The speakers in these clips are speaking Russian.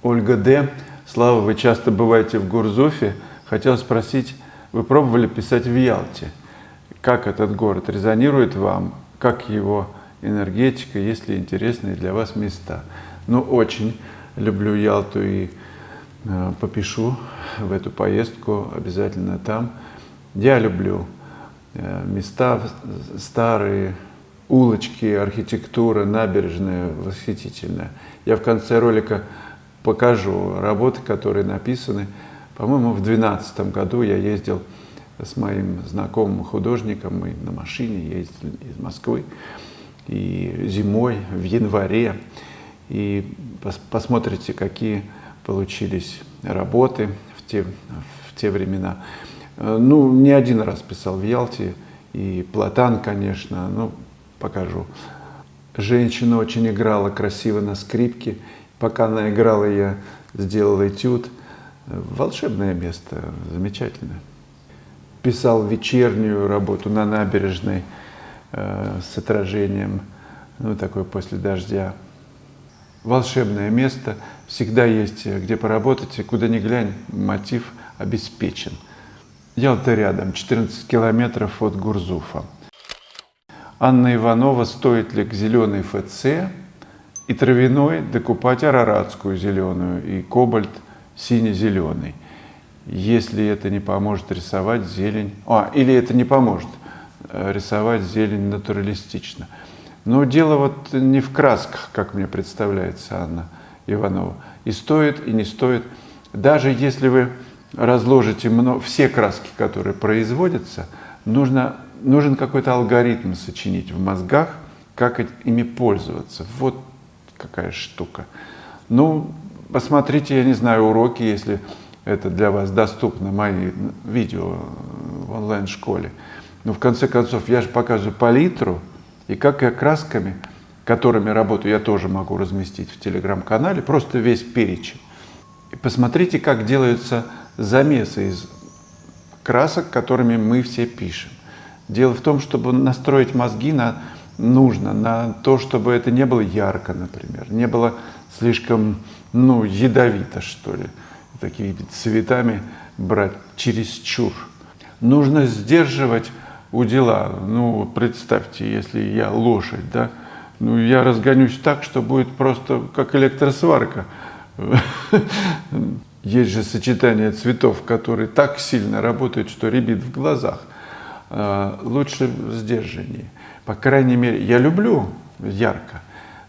Ольга Д. Слава, вы часто бываете в Гурзуфе. Хотел спросить, вы пробовали писать в Ялте? Как этот город резонирует вам? Как его энергетика? Есть ли интересные для вас места? Ну, очень люблю Ялту и попишу в эту поездку обязательно там. Я люблю места старые, улочки, архитектура, набережная восхитительная. Я в конце ролика покажу работы, которые написаны. По-моему, в 2012 году я ездил с моим знакомым художником, мы на машине ездили из Москвы, и зимой, в январе. И посмотрите, какие получились работы в те времена. Ну, не один раз писал в Ялте, и Платан, конечно, ну, покажу. Женщина очень играла красиво на скрипке. Пока она играла, я сделал этюд. Волшебное место, замечательно. Писал вечернюю работу на набережной с отражением, ну, такой после дождя. Волшебное место, всегда есть где поработать, и куда ни глянь, мотив обеспечен. Ялта рядом, 14 километров от Гурзуфа. Анна Иванова, стоит ли к зеленой ФЦ и травяной докупать араратскую зеленую и кобальт сине-зеленый, если это не поможет рисовать зелень, или это не поможет рисовать зелень натуралистично. Но дело вот не в красках, как мне представляется Анна Иванова. И стоит, и не стоит. Даже если вы разложите все краски, которые производятся, нужен какой-то алгоритм сочинить в мозгах, как ими пользоваться. Вот какая штука. Ну, посмотрите, я не знаю, уроки, если это для вас доступно, мои видео в онлайн-школе. Но в конце концов, я же показываю палитру, и как я красками, которыми работаю, я тоже могу разместить в телеграм-канале, просто весь перечень. И посмотрите, как делаются замесы из красок, которыми мы все пишем. Дело в том, чтобы настроить мозги нужно на то, чтобы это не было ярко, например, не было слишком, ядовито, что ли, такими цветами брать чересчур. Нужно сдерживать удила. Ну, представьте, если я лошадь, да, я разгонюсь так, что будет просто как электросварка. Есть же сочетание цветов, которые так сильно работают, что рябит в глазах. Лучше сдержаннее. По крайней мере, я люблю ярко,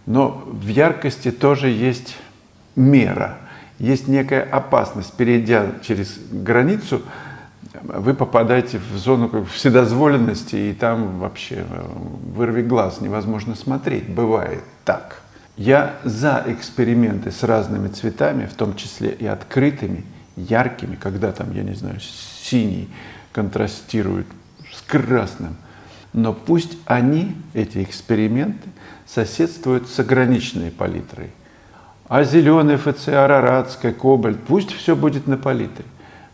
но в яркости тоже есть мера, есть некая опасность. Перейдя через границу, вы попадаете в зону вседозволенности, и там вообще вырви глаз, невозможно смотреть. Бывает так. Я за эксперименты с разными цветами, в том числе и открытыми, яркими, когда там, я не знаю, синий контрастирует с красным. Но пусть эти эксперименты, соседствуют с ограниченной палитрой. А зеленый ФЦ, араратская, кобальт, пусть все будет на палитре.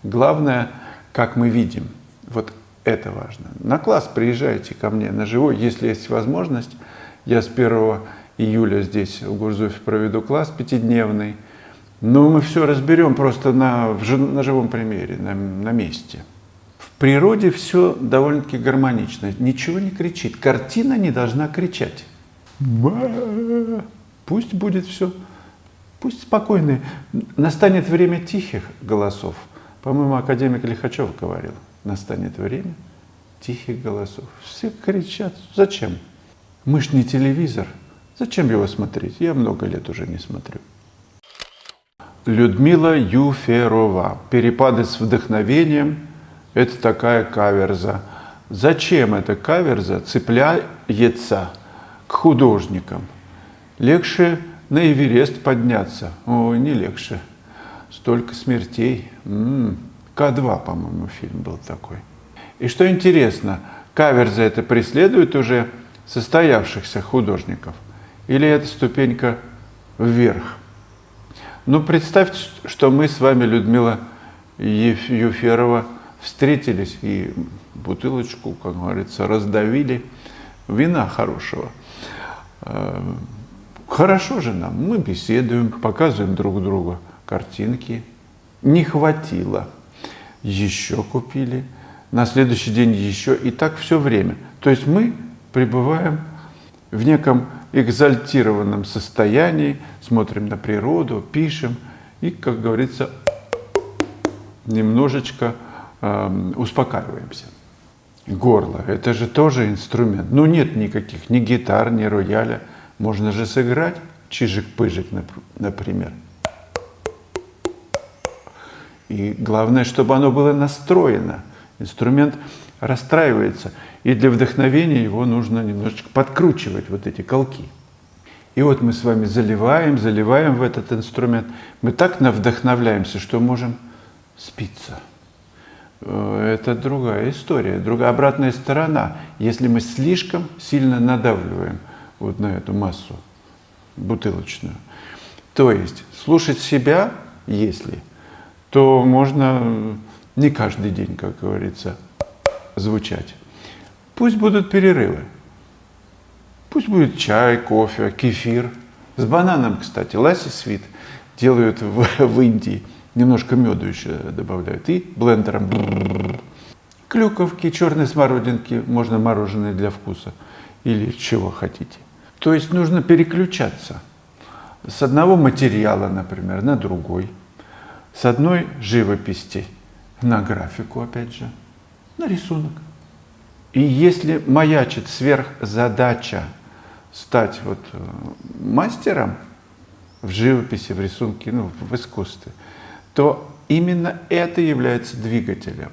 Главное, как мы видим, вот это важно. На класс приезжайте ко мне на живой, если есть возможность. Я с 1 июля здесь в Гурзуфе проведу класс 5-дневный. Но мы все разберем просто на живом примере, на месте. В природе все довольно-таки гармонично, ничего не кричит. Картина не должна кричать. Пусть будет все, пусть спокойно. Настанет время тихих голосов. По-моему, академик Лихачев говорил, настанет время тихих голосов. Все кричат. Зачем? Мы ж не телевизор. Зачем его смотреть? Я много лет уже не смотрю. Людмила Юферова. Перепады с вдохновением. Это такая каверза. Зачем эта каверза цепляется к художникам? Легче на Эверест подняться. Ой, не легче. Столько смертей. К2, по-моему, фильм был такой. И что интересно, каверза это преследует уже состоявшихся художников? Или это ступенька вверх? Ну, представьте, что мы с вами, Людмила Юферова, встретились и бутылочку, как говорится, раздавили вина хорошего. хорошо же нам, мы беседуем, показываем друг другу картинки. Не хватило, еще купили, на следующий день еще, и так все время. То есть мы пребываем в неком экзальтированном состоянии, смотрим на природу, пишем и, как говорится, немножечко успокаиваемся. Горло – это же тоже инструмент. Ну нет никаких ни гитар, ни рояля. Можно же сыграть чижик-пыжик, например. И главное, чтобы оно было настроено. Инструмент расстраивается. И для вдохновения его нужно немножечко подкручивать, вот эти колки. И вот мы с вами заливаем в этот инструмент. Мы так вдохновляемся, что можем спиться. Это другая история, другая обратная сторона. Если мы слишком сильно надавливаем вот на эту массу бутылочную. То есть слушать себя, если, то можно не каждый день, как говорится, звучать. Пусть будут перерывы. Пусть будет чай, кофе, кефир. С бананом, кстати, ласси свит делают в Индии. Немножко меду еще добавляют. И блендером. Клюковки, черной смородинки, можно мороженое для вкуса. Или чего хотите. То есть нужно переключаться. С одного материала, например, на другой. С одной живописи на графику, опять же, на рисунок. И если маячит сверхзадача стать вот мастером в живописи, в рисунке, ну, в искусстве, то именно это является двигателем.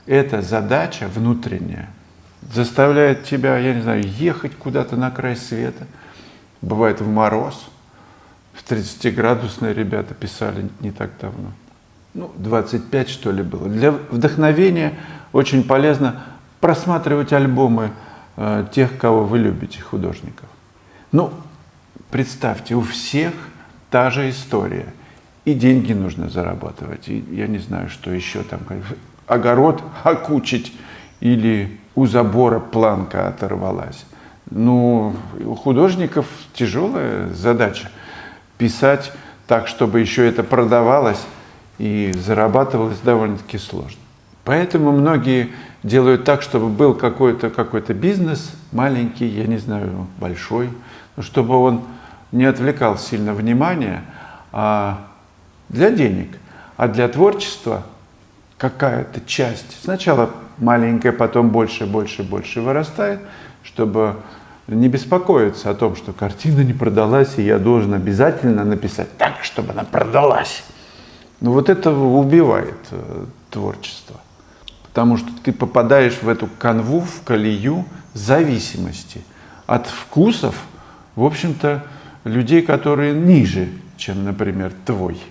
Эта задача внутренняя заставляет тебя, я не знаю, ехать куда-то на край света. Бывает в мороз. В 30-градусные ребята писали не так давно. Ну, 25, что ли, было. Для вдохновения очень полезно просматривать альбомы тех, кого вы любите, художников. Ну, представьте, у всех та же история. И деньги нужно зарабатывать, и я не знаю, что еще там, огород окучить или у забора планка оторвалась. Ну, у художников тяжелая задача писать так, чтобы еще это продавалось и зарабатывалось довольно-таки сложно. Поэтому многие делают так, чтобы был какой-то бизнес маленький, я не знаю, большой, но чтобы он не отвлекал сильно внимания, для денег, а для творчества какая-то часть, сначала маленькая, потом больше вырастает, чтобы не беспокоиться о том, что картина не продалась, и я должен обязательно написать так, чтобы она продалась. Но вот это убивает творчество, потому что ты попадаешь в эту канву, в колею зависимости от вкусов, в общем-то, людей, которые ниже, чем, например, твой.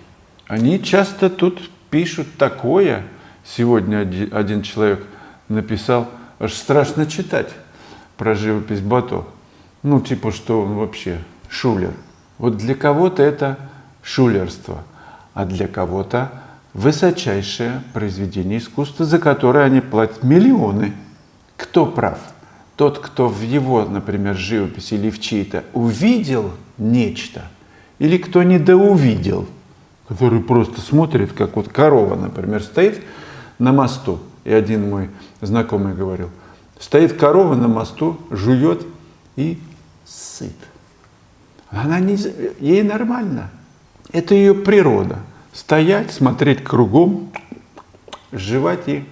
Они часто тут пишут такое. Сегодня один человек написал, аж страшно читать про живопись Бато. Ну, типа, что он вообще шулер. Вот для кого-то это шулерство, а для кого-то высочайшее произведение искусства, за которое они платят миллионы. Кто прав? Тот, кто в его, например, живописи или в чьей-то увидел нечто, или кто недоувидел, который просто смотрит, как вот корова, например, стоит на мосту. И один мой знакомый говорил, стоит корова на мосту, жует и сыт. Ей нормально. Это ее природа. Стоять, смотреть кругом, жевать и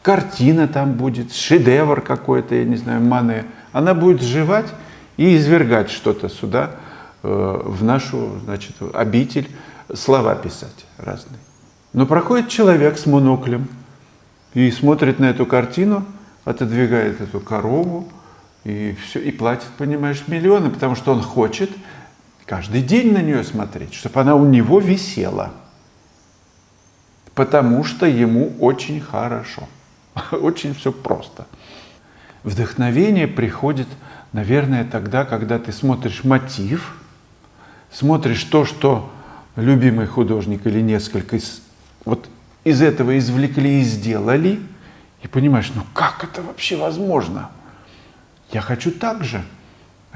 картина там будет, шедевр какой-то, я не знаю, Мане. Она будет жевать и извергать что-то сюда, в нашу, значит, обитель, слова писать разные. Но проходит человек с моноклем и смотрит на эту картину, отодвигает эту корову и все, и платит, понимаешь, миллионы, потому что он хочет каждый день на нее смотреть, чтобы она у него висела. Потому что ему очень хорошо. Очень все просто. Вдохновение приходит, наверное, тогда, когда ты смотришь мотив, смотришь то, что любимый художник или несколько из этого извлекли и сделали, и понимаешь, ну как это вообще возможно? Я хочу так же.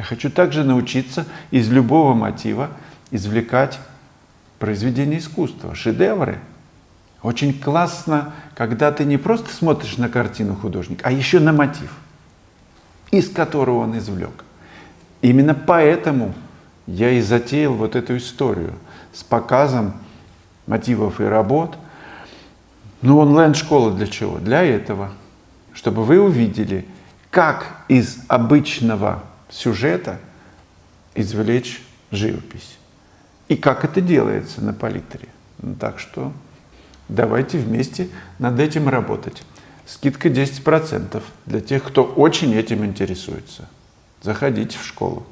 Я хочу также научиться из любого мотива извлекать произведения искусства, шедевры. Очень классно, когда ты не просто смотришь на картину художника, а еще на мотив, из которого он извлек. Именно поэтому я и затеял вот эту историю с показом мотивов и работ. Ну, онлайн-школа для чего? Для этого, чтобы вы увидели, как из обычного сюжета извлечь живопись. И как это делается на палитре. Ну, так что давайте вместе над этим работать. Скидка 10% для тех, кто очень этим интересуется. Заходите в школу.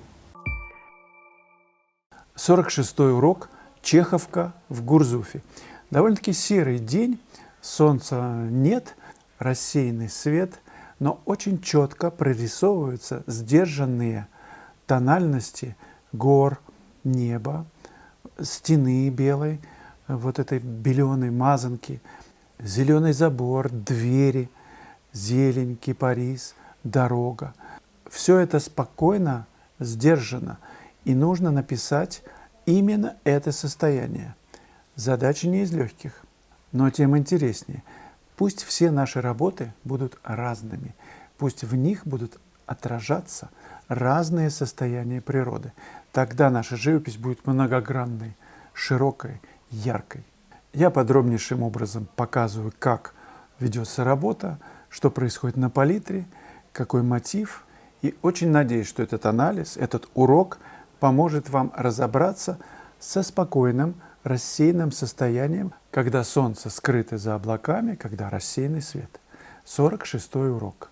46-й урок «Чеховка в Гурзуфе». Довольно-таки серый день, солнца нет, рассеянный свет, но очень четко прорисовываются сдержанные тональности гор, неба, стены белой, вот этой беленой мазанки, зеленый забор, двери, зелень, кипарис, дорога. Все это спокойно, сдержанно, и нужно написать именно это состояние. Задача не из легких, но тем интереснее. Пусть все наши работы будут разными, пусть в них будут отражаться разные состояния природы. Тогда наша живопись будет многогранной, широкой, яркой. Я подробнейшим образом показываю, как ведется работа, что происходит на палитре, какой мотив. И очень надеюсь, что этот анализ, этот урок поможет вам разобраться со спокойным, рассеянным состоянием, когда солнце скрыто за облаками, когда рассеянный свет. 46-й урок.